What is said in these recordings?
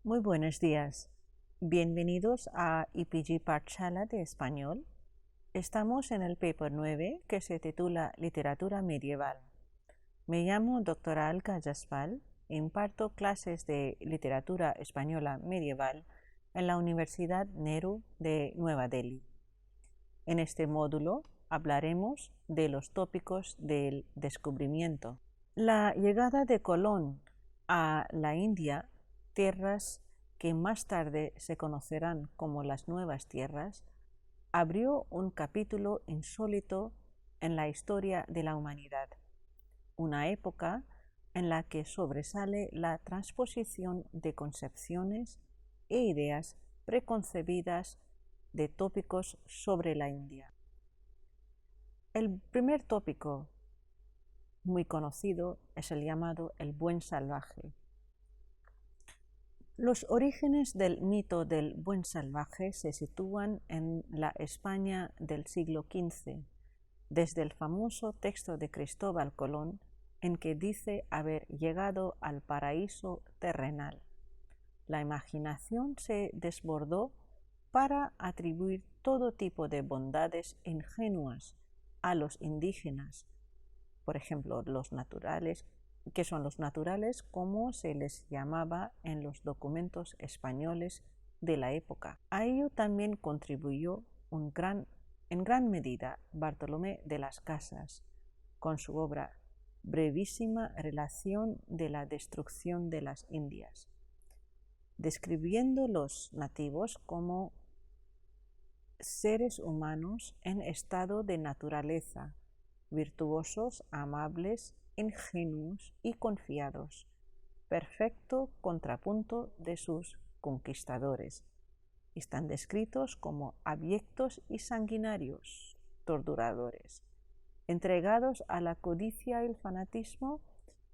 Muy buenos días. Bienvenidos a IPG Pathshala de Español. Estamos en el paper 9 que se titula Literatura Medieval. Me llamo Dra. Alka Jaspal e imparto clases de literatura española medieval en la Universidad Nehru de Nueva Delhi. En este módulo hablaremos de los tópicos del descubrimiento. La llegada de Colón a la India, tierras que más tarde se conocerán como las Nuevas Tierras, abrió un capítulo insólito en la historia de la humanidad, una época en la que sobresale la transposición de concepciones e ideas preconcebidas de tópicos sobre la India. El primer tópico muy conocido es el llamado el buen salvaje. Los orígenes del mito del buen salvaje se sitúan en la España del siglo XV, desde el famoso texto de Cristóbal Colón, en que dice haber llegado al paraíso terrenal. La imaginación se desbordó para atribuir todo tipo de bondades ingenuas a los indígenas, por ejemplo, los naturales, que son los naturales como se les llamaba en los documentos españoles de la época. A ello también contribuyó en gran medida Bartolomé de las Casas, con su obra Brevísima relación de la destrucción de las Indias, describiendo los nativos como seres humanos en estado de naturaleza, virtuosos, amables, ingenuos y confiados, perfecto contrapunto de sus conquistadores. Están descritos como abyectos y sanguinarios, torturadores, entregados a la codicia y el fanatismo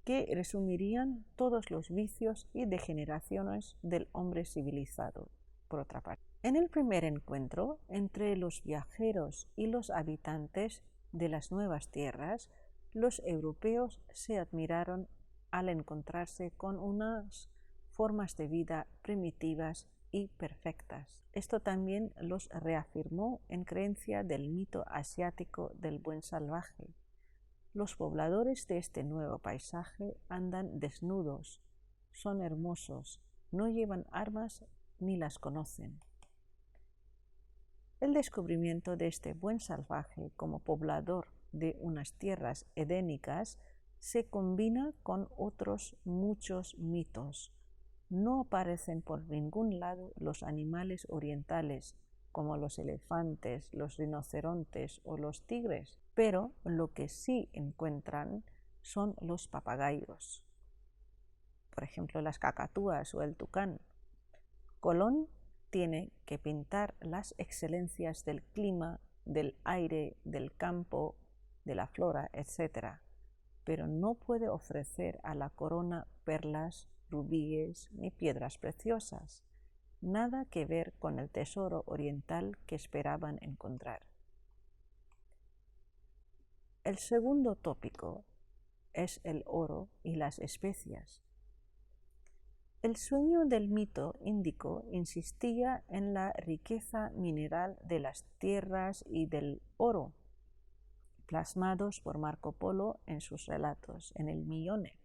que resumirían todos los vicios y degeneraciones del hombre civilizado, por otra parte. En el primer encuentro entre los viajeros y los habitantes de las nuevas tierras, los europeos se admiraron al encontrarse con unas formas de vida primitivas y perfectas. Esto también los reafirmó en creencia del mito asiático del buen salvaje. Los pobladores de este nuevo paisaje andan desnudos, son hermosos, no llevan armas ni las conocen. El descubrimiento de este buen salvaje como poblador de unas tierras edénicas se combina con otros muchos mitos. No aparecen por ningún lado los animales orientales como los elefantes, los rinocerontes o los tigres, pero lo que sí encuentran son los papagayos, por ejemplo las cacatúas o el tucán. Colón tiene que pintar las excelencias del clima, del aire, del campo, de la flora, etc., pero no puede ofrecer a la corona perlas, rubíes ni piedras preciosas, nada que ver con el tesoro oriental que esperaban encontrar. El segundo tópico es el oro y las especias. El sueño del mito índico insistía en la riqueza mineral de las tierras y del oro, plasmados por Marco Polo en sus relatos en el Millone.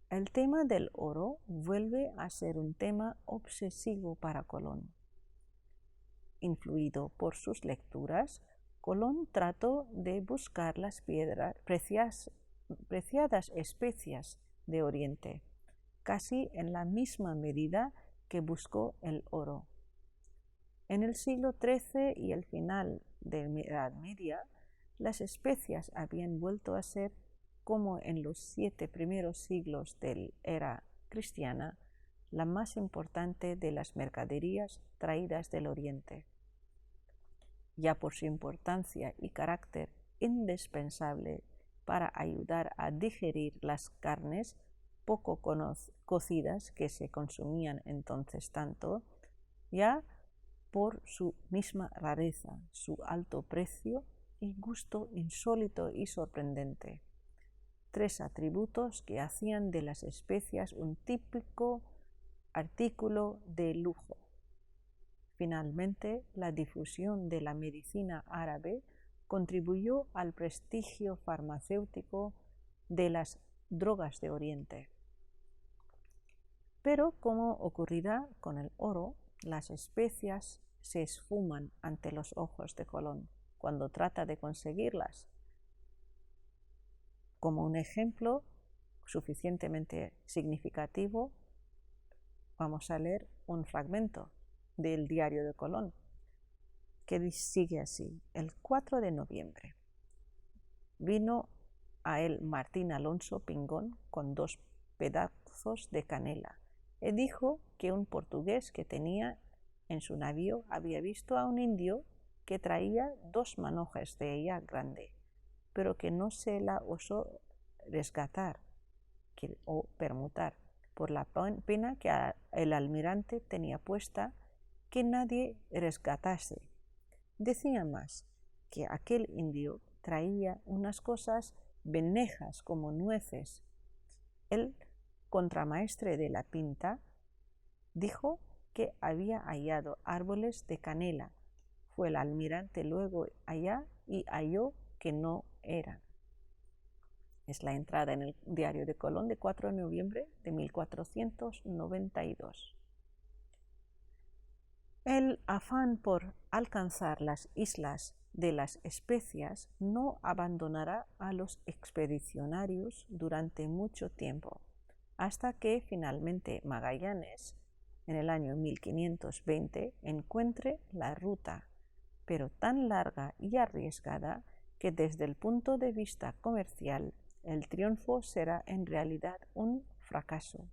El tema del oro vuelve a ser un tema obsesivo para Colón. Influido por sus lecturas, Colón trató de buscar las preciadas especias de Oriente, casi en la misma medida que buscó el oro. En el siglo XIII y el final de la Edad Media, las especias habían vuelto a ser, como en los 7 primeros siglos de la era cristiana, la más importante de las mercaderías traídas del Oriente. Ya por su importancia y carácter indispensable para ayudar a digerir las carnes poco cocidas que se consumían entonces tanto, ya por su misma rareza, su alto precio y gusto insólito y sorprendente. 3 atributos que hacían de las especias un típico artículo de lujo. Finalmente, la difusión de la medicina árabe contribuyó al prestigio farmacéutico de las drogas de Oriente. Pero, como ocurrirá con el oro, las especias se esfuman ante los ojos de Colón cuando trata de conseguirlas. Como un ejemplo suficientemente significativo, vamos a leer un fragmento del Diario de Colón, que sigue así: el 4 de noviembre vino a él Martín Alonso Pingón con 2 pedazos de canela y dijo que un portugués que tenía en su navío había visto a un indio que traía 2 manojes de ella grande, pero que no se la osó resgatar o permutar por la pena que el almirante tenía puesta que nadie resgatase. Decía más que aquel indio traía unas cosas benejas como nueces. El contramaestre de la Pinta dijo que había hallado árboles de canela. Fue el almirante luego allá y halló que no eran. Es la entrada en el Diario de Colón de 4 de noviembre de 1492. El afán por alcanzar las islas de las especias no abandonará a los expedicionarios durante mucho tiempo, hasta que finalmente Magallanes, en el año 1520, encuentre la ruta, pero tan larga y arriesgada que desde el punto de vista comercial el triunfo será en realidad un fracaso.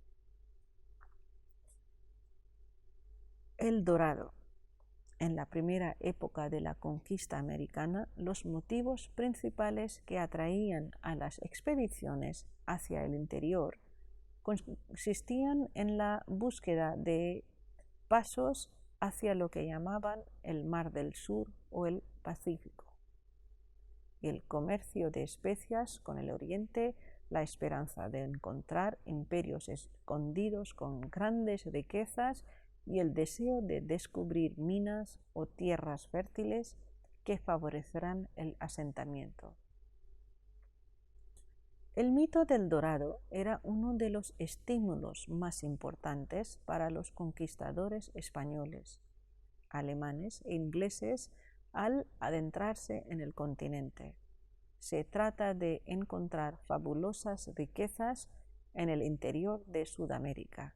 El dorado. En la primera época de la conquista americana, los motivos principales que atraían a las expediciones hacia el interior consistían en la búsqueda de pasos hacia lo que llamaban el Mar del Sur o el Pacífico, y el comercio de especias con el Oriente, la esperanza de encontrar imperios escondidos con grandes riquezas y el deseo de descubrir minas o tierras fértiles que favorecerán el asentamiento. El mito del dorado era uno de los estímulos más importantes para los conquistadores españoles, alemanes e ingleses al adentrarse en el continente. Se trata de encontrar fabulosas riquezas en el interior de Sudamérica.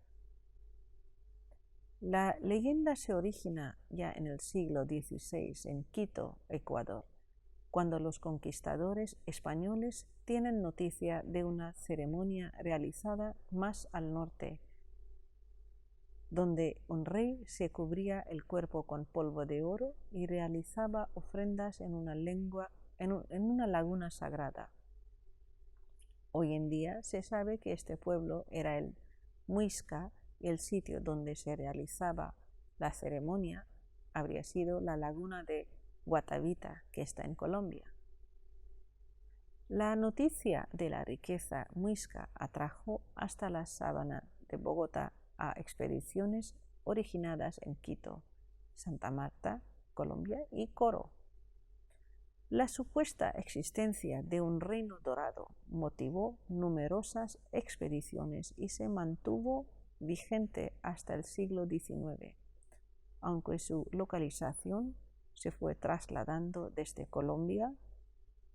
La leyenda se origina ya en el siglo XVI en Quito, Ecuador, cuando los conquistadores españoles tienen noticia de una ceremonia realizada más al norte, donde un rey se cubría el cuerpo con polvo de oro y realizaba ofrendas en una laguna sagrada. Hoy en día se sabe que este pueblo era el Muisca y el sitio donde se realizaba la ceremonia habría sido la laguna de Guatavita, que está en Colombia. La noticia de la riqueza muisca atrajo hasta la sabana de Bogotá a expediciones originadas en Quito, Santa Marta, Colombia y Coro. La supuesta existencia de un reino dorado motivó numerosas expediciones y se mantuvo vigente hasta el siglo XIX, aunque su localización se fue trasladando desde Colombia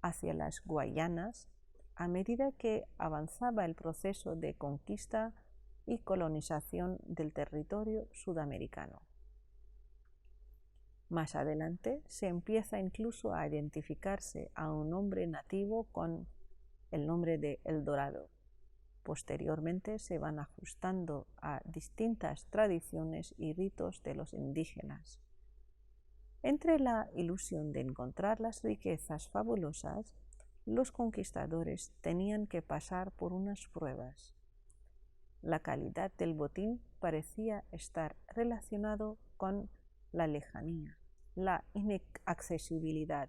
hacia las Guayanas a medida que avanzaba el proceso de conquista y colonización del territorio sudamericano. Más adelante se empieza incluso a identificarse a un hombre nativo con el nombre de El Dorado. Posteriormente se van ajustando a distintas tradiciones y ritos de los indígenas. Entre la ilusión de encontrar las riquezas fabulosas, los conquistadores tenían que pasar por unas pruebas. La calidad del botín parecía estar relacionado con la lejanía, la inaccesibilidad,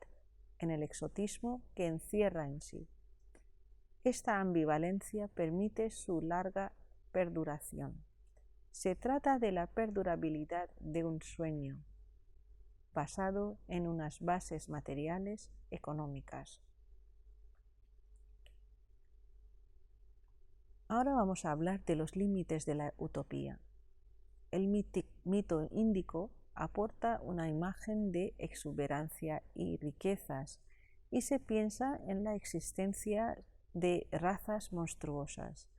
en el exotismo que encierra en sí. Esta ambivalencia permite su larga perduración. Se trata de la perdurabilidad de un sueño basado en unas bases materiales económicas. Ahora vamos a hablar de los límites de la utopía. El mito índico aporta una imagen de exuberancia y riquezas y se piensa en la existencia de razas monstruosas,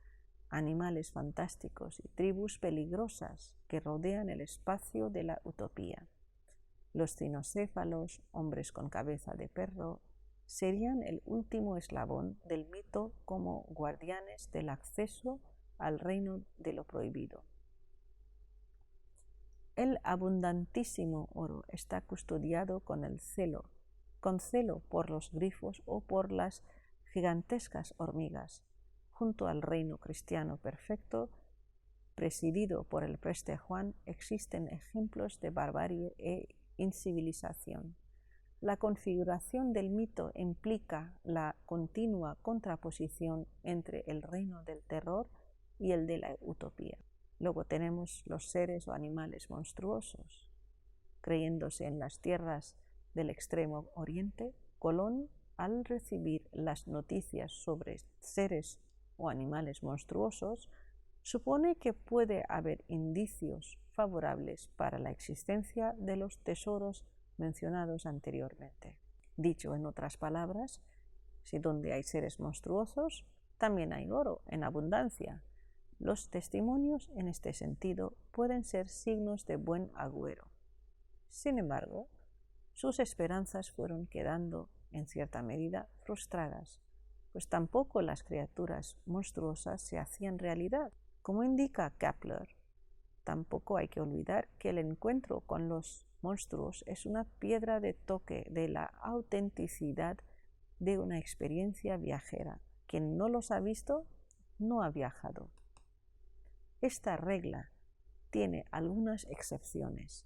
animales fantásticos y tribus peligrosas que rodean el espacio de la utopía. Los cinocéfalos, hombres con cabeza de perro, serían el último eslabón del mito como guardianes del acceso al reino de lo prohibido. El abundantísimo oro está custodiado con celo por los grifos o por las gigantescas hormigas. Junto al reino cristiano perfecto, presidido por el preste Juan, existen ejemplos de barbarie e incivilización. La configuración del mito implica la continua contraposición entre el reino del terror y el de la utopía. Luego tenemos los seres o animales monstruosos. Creyéndose en las tierras del extremo oriente, Colón, al recibir las noticias sobre seres o animales monstruosos, supone que puede haber indicios favorables para la existencia de los tesoros mencionados anteriormente. Dicho en otras palabras, si donde hay seres monstruosos, también hay oro en abundancia. Los testimonios en este sentido pueden ser signos de buen agüero. Sin embargo, sus esperanzas fueron quedando en cierta medida frustradas, pues tampoco las criaturas monstruosas se hacían realidad. Como indica Kepler, tampoco hay que olvidar que el encuentro con los monstruos es una piedra de toque de la autenticidad de una experiencia viajera. Quien no los ha visto, no ha viajado. Esta regla tiene algunas excepciones.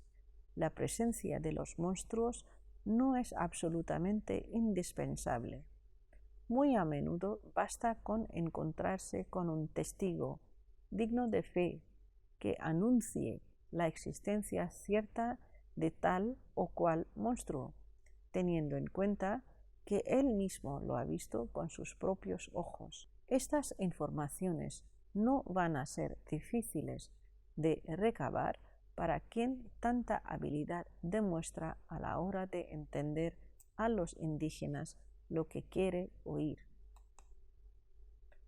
La presencia de los monstruos no es absolutamente indispensable. Muy a menudo basta con encontrarse con un testigo digno de fe que anuncie la existencia cierta de tal o cual monstruo, teniendo en cuenta que él mismo lo ha visto con sus propios ojos. Estas informaciones no van a ser difíciles de recabar para quien tanta habilidad demuestra a la hora de entender a los indígenas lo que quiere oír.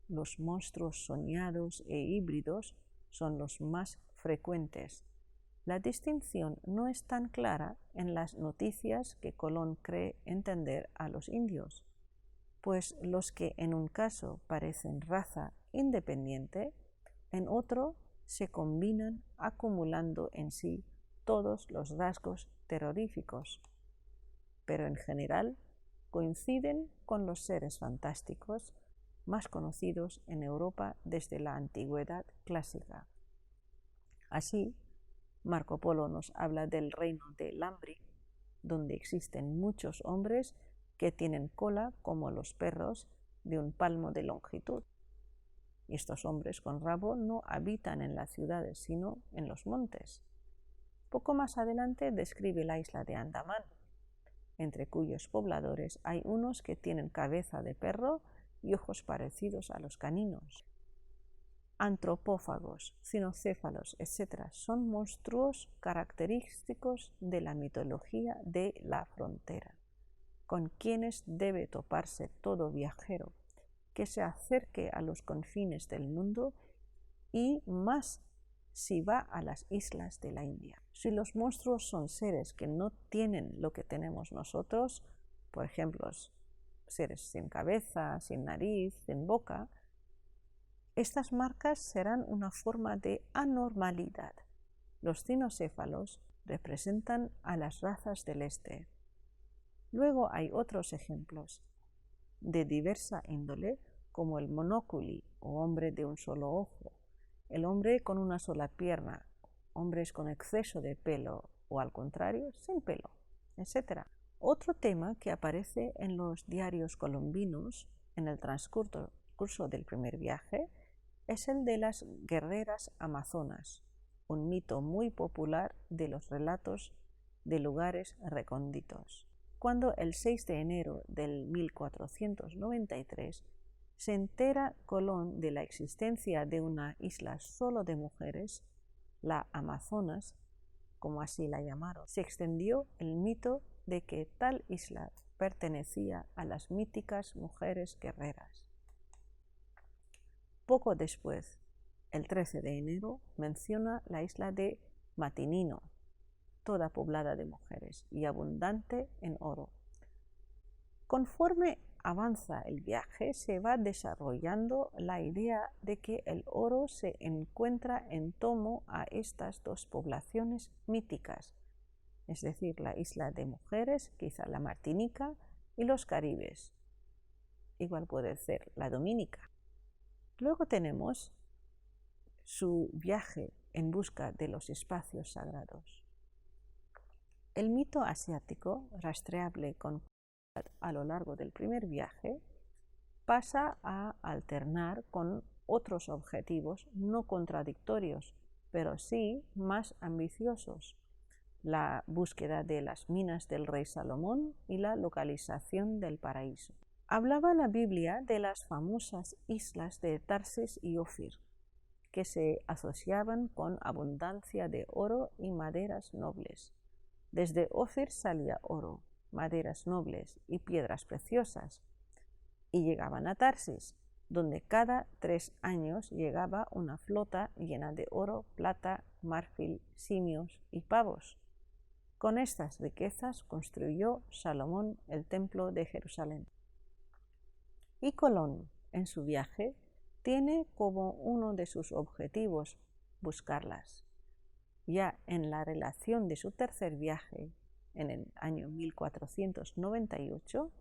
Los monstruos soñados e híbridos son los más frecuentes. La distinción no es tan clara en las noticias que Colón cree entender a los indios, pues los que en un caso parecen raza independiente, en otro se combinan acumulando en sí todos los rasgos terroríficos, pero en general coinciden con los seres fantásticos más conocidos en Europa desde la antigüedad clásica. Así, Marco Polo nos habla del reino de Lambri, donde existen muchos hombres que tienen cola como los perros de un palmo de longitud. Y estos hombres con rabo no habitan en las ciudades, sino en los montes. Poco más adelante describe la isla de Andamán, entre cuyos pobladores hay unos que tienen cabeza de perro y ojos parecidos a los caninos. Antropófagos, cinocéfalos, etc. son monstruos característicos de la mitología de la frontera, con quienes debe toparse todo viajero que se acerque a los confines del mundo y más si va a las islas de la India. Si los monstruos son seres que no tienen lo que tenemos nosotros, por ejemplo, seres sin cabeza, sin nariz, sin boca, estas marcas serán una forma de anormalidad. Los cinocéfalos representan a las razas del este. Luego hay otros ejemplos de diversa índole, como el monóculi o hombre de un solo ojo, el hombre con una sola pierna, hombres con exceso de pelo o al contrario, sin pelo, etc. Otro tema que aparece en los diarios colombinos en el transcurso del primer viaje es el de las guerreras amazonas, un mito muy popular de los relatos de lugares recónditos. Cuando el 6 de enero del 1493 se entera Colón de la existencia de una isla solo de mujeres, la Amazonas, como así la llamaron, se extendió el mito de que tal isla pertenecía a las míticas mujeres guerreras. Poco después, el 13 de enero, menciona la isla de Matinino, toda poblada de mujeres y abundante en oro. Conforme avanza el viaje, se va desarrollando la idea de que el oro se encuentra en torno a estas dos poblaciones míticas, es decir, la isla de mujeres, quizá la Martinica, y los Caribes. Igual puede ser la Dominica. Luego tenemos su viaje en busca de los espacios sagrados. El mito asiático, rastreable con a lo largo del primer viaje, pasa a alternar con otros objetivos no contradictorios, pero sí más ambiciosos: la búsqueda de las minas del rey Salomón y la localización del paraíso. Hablaba la Biblia de las famosas islas de Tarsis y Ofir, que se asociaban con abundancia de oro y maderas nobles. Desde Ofir salía oro, maderas nobles y piedras preciosas, y llegaban a Tarsis, donde cada 3 años llegaba una flota llena de oro, plata, marfil, simios y pavos. Con estas riquezas construyó Salomón el templo de Jerusalén. Y Colón, en su viaje, tiene como uno de sus objetivos buscarlas. Ya en la relación de su tercer viaje, en el año 1498,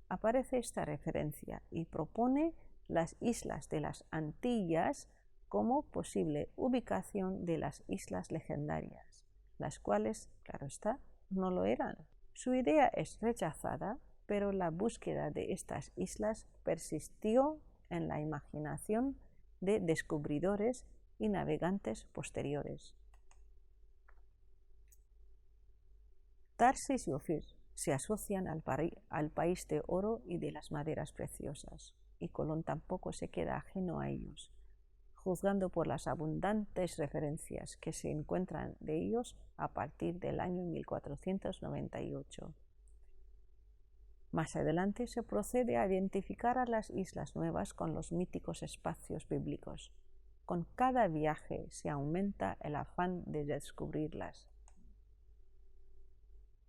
aparece esta referencia y propone las islas de las Antillas como posible ubicación de las islas legendarias, las cuales, claro está, no lo eran. Su idea es rechazada, pero la búsqueda de estas islas persistió en la imaginación de descubridores y navegantes posteriores. Tarsis y Ofir se asocian al país de oro y de las maderas preciosas, y Colón tampoco se queda ajeno a ellos, juzgando por las abundantes referencias que se encuentran de ellos a partir del año 1498. Más adelante se procede a identificar a las islas nuevas con los míticos espacios bíblicos. Con cada viaje se aumenta el afán de descubrirlas.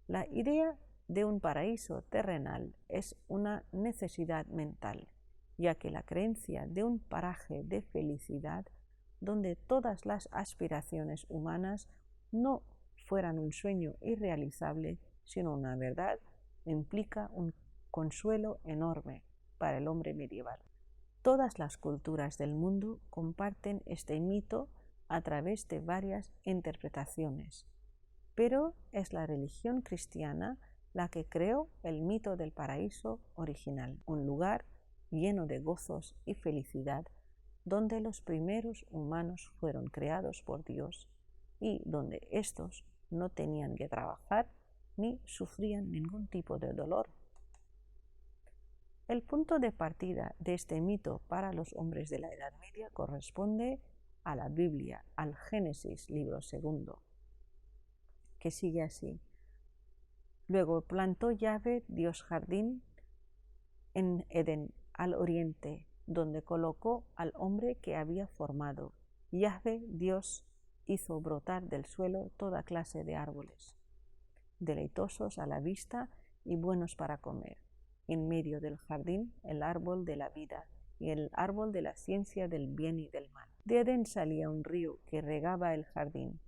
La idea de un paraíso terrenal es una necesidad mental, ya que la creencia de un paraje de felicidad donde todas las aspiraciones humanas no fueran un sueño irrealizable, sino una verdad, implica un consuelo enorme para el hombre medieval. Todas las culturas del mundo comparten este mito a través de varias interpretaciones, pero es la religión cristiana la que creó el mito del paraíso original, un lugar lleno de gozos y felicidad, donde los primeros humanos fueron creados por Dios y donde éstos no tenían que trabajar ni sufrían ningún tipo de dolor. El punto de partida de este mito para los hombres de la Edad Media corresponde a la Biblia, al Génesis, libro 2, que sigue así. Luego plantó Yahvé Dios jardín en Edén, al oriente, donde colocó al hombre que había formado. Yahvé Dios hizo brotar del suelo toda clase de árboles, deleitosos a la vista y buenos para comer. En medio del jardín el árbol de la vida y el árbol de la ciencia del bien y del mal. De Edén salía un río que regaba el jardín,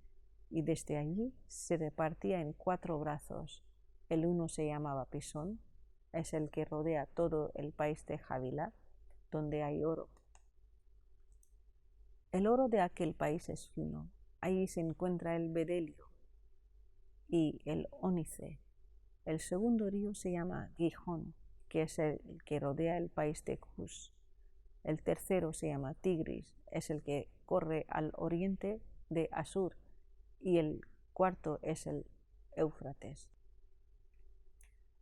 y desde allí se repartía en 4 brazos. El uno se llamaba Pisón, es el que rodea todo el país de Havilá, donde hay oro. El oro de aquel país es fino, allí se encuentra el bedelio y el ónice. El segundo río se llama Gijón, que es el que rodea el país de Cus. El tercero se llama Tigris, es el que corre al oriente de Asur y el cuarto es el Éufrates.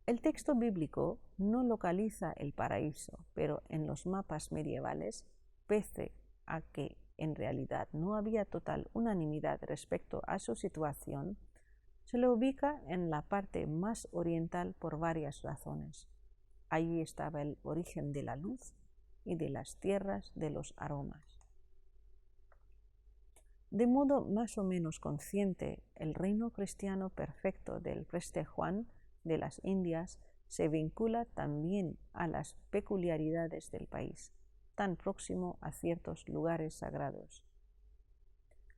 El texto bíblico no localiza el paraíso, pero en los mapas medievales, pese a que en realidad no había total unanimidad respecto a su situación, se lo ubica en la parte más oriental por varias razones. Allí estaba el origen de la luz y de las tierras de los aromas. De modo más o menos consciente, el reino cristiano perfecto del Preste Juan de las Indias se vincula también a las peculiaridades del país, tan próximo a ciertos lugares sagrados.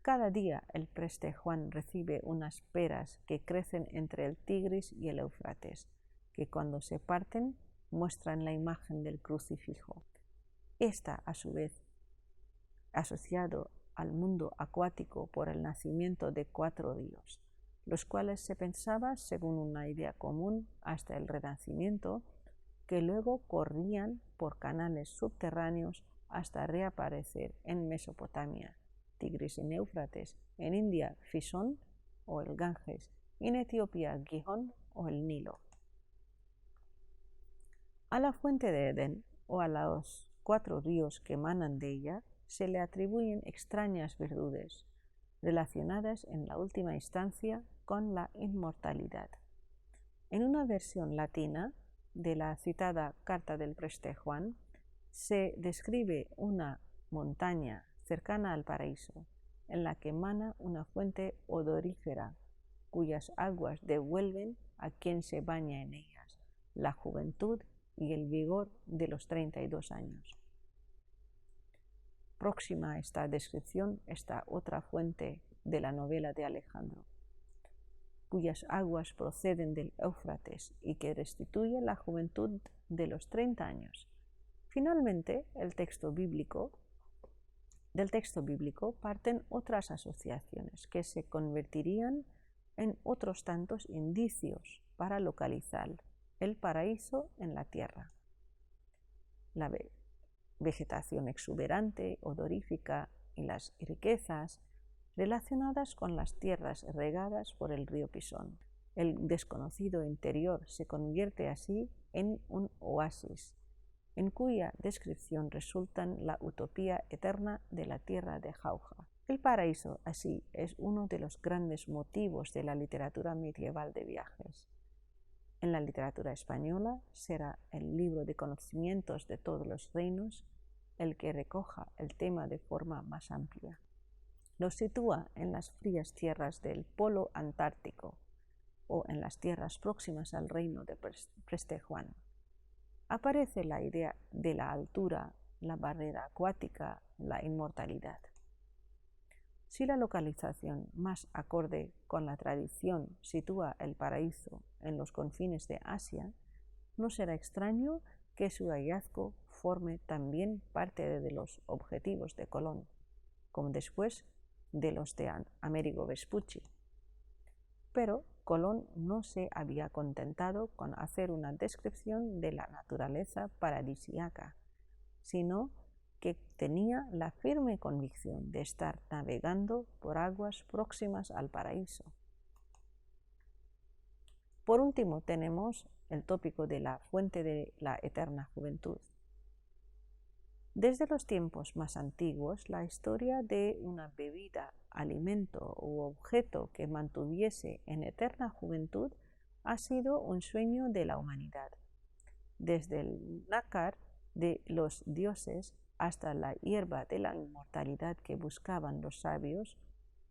Cada día el Preste Juan recibe unas peras que crecen entre el Tigris y el Éufrates, que cuando se parten muestran la imagen del crucifijo. Esta, a su vez, asociado al mundo acuático por el nacimiento de 4 ríos, los cuales se pensaba, según una idea común hasta el Renacimiento, que luego corrían por canales subterráneos hasta reaparecer en Mesopotamia, Tigris y Éufrates, en India, Fisón o el Ganges, y en Etiopía, Gihón o el Nilo. A la fuente de Edén, o a los 4 ríos que emanan de ella, se le atribuyen extrañas virtudes, relacionadas en la última instancia con la inmortalidad. En una versión latina de la citada Carta del Preste Juan, se describe una montaña cercana al paraíso, en la que emana una fuente odorífera, cuyas aguas devuelven a quien se baña en ellas la juventud y el vigor de los 32 años. Próxima a esta descripción está otra fuente de la novela de Alejandro, cuyas aguas proceden del Éufrates y que restituye la juventud de los 30 años. Finalmente, del texto bíblico parten otras asociaciones que se convertirían en otros tantos indicios para localizar el paraíso en la tierra. La vegetación exuberante, odorífica y las riquezas relacionadas con las tierras regadas por el río Pisón. El desconocido interior se convierte así en un oasis, en cuya descripción resultan la utopía eterna de la tierra de Jauja. El paraíso, así, es uno de los grandes motivos de la literatura medieval de viajes. En la literatura española será el libro de conocimientos de todos los reinos el que recoja el tema de forma más amplia. Lo sitúa en las frías tierras del polo antártico o en las tierras próximas al reino de Preste Juan. Aparece la idea de la altura, la barrera acuática, la inmortalidad. Si la localización más acorde con la tradición sitúa el paraíso en los confines de Asia, no será extraño que su hallazgo forme también parte de los objetivos de Colón, como después de los de Amerigo Vespucci. Pero Colón no se había contentado con hacer una descripción de la naturaleza paradisíaca, sino que tenía la firme convicción de estar navegando por aguas próximas al paraíso. Por último, tenemos el tópico de la fuente de la eterna juventud. Desde los tiempos más antiguos, la historia de una bebida, alimento u objeto que mantuviese en eterna juventud ha sido un sueño de la humanidad. Desde el nácar de los dioses hasta la hierba de la inmortalidad que buscaban los sabios,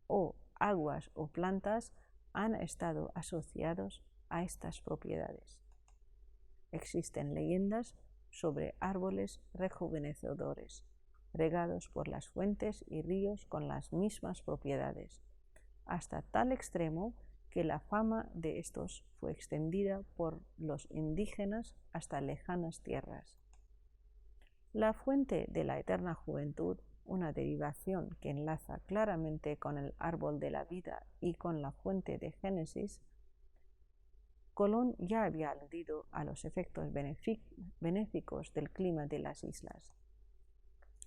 o aguas o plantas han estado asociados a estas propiedades. Existen leyendas sobre árboles rejuvenecedores, regados por las fuentes y ríos con las mismas propiedades, hasta tal extremo que la fama de estos fue extendida por los indígenas hasta lejanas tierras. La fuente de la eterna juventud, una derivación que enlaza claramente con el árbol de la vida y con la fuente de Génesis, Colón ya había aludido a los efectos benéficos del clima de las islas.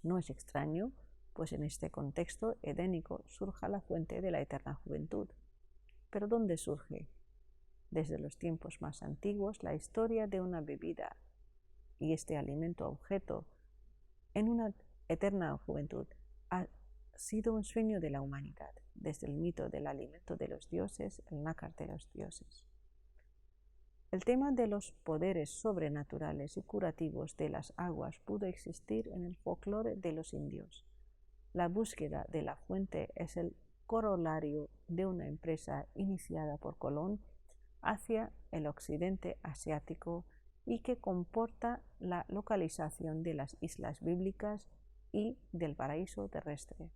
No es extraño, pues en este contexto edénico surja la fuente de la eterna juventud. ¿Pero dónde surge? Desde los tiempos más antiguos, la historia de una bebida y este alimento objeto en una eterna juventud ha sido un sueño de la humanidad, desde el mito del alimento de los dioses, el nácar de los dioses. El tema de los poderes sobrenaturales y curativos de las aguas pudo existir en el folclore de los indios. La búsqueda de la fuente es el corolario de una empresa iniciada por Colón hacia el occidente asiático y que comporta la localización de las islas bíblicas y del paraíso terrestre.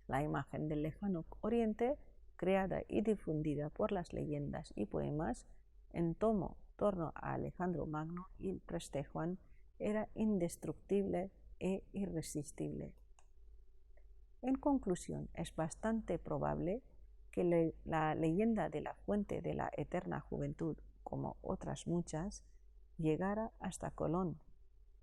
La imagen del lejano oriente, creada y difundida por las leyendas y poemas en torno a Alejandro Magno y el Preste Juan, era indestructible e irresistible. En conclusión, es bastante probable que la leyenda de la fuente de la eterna juventud, como otras muchas, llegara hasta Colón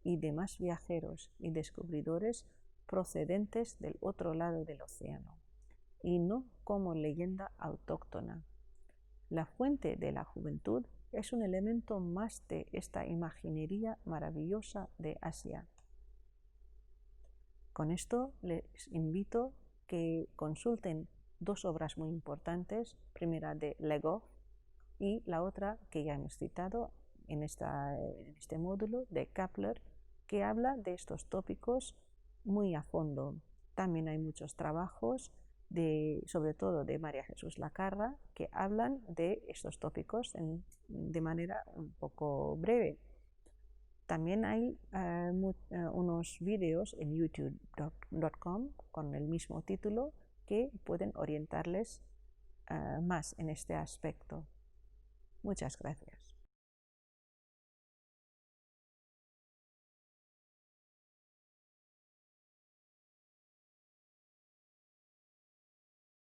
y demás viajeros y descubridores procedentes del otro lado del océano, y no como leyenda autóctona. La fuente de la juventud es un elemento más de esta imaginería maravillosa de Asia. Con esto les invito que consulten dos obras muy importantes, primera de Legoff y la otra que ya hemos citado en este módulo de Kapler, que habla de estos tópicos muy a fondo. También hay muchos trabajos, sobre todo de María Jesús Lacarra, que hablan de estos tópicos de manera un poco breve. También hay unos vídeos en youtube.com con el mismo título que pueden orientarles más en este aspecto. Muchas gracias.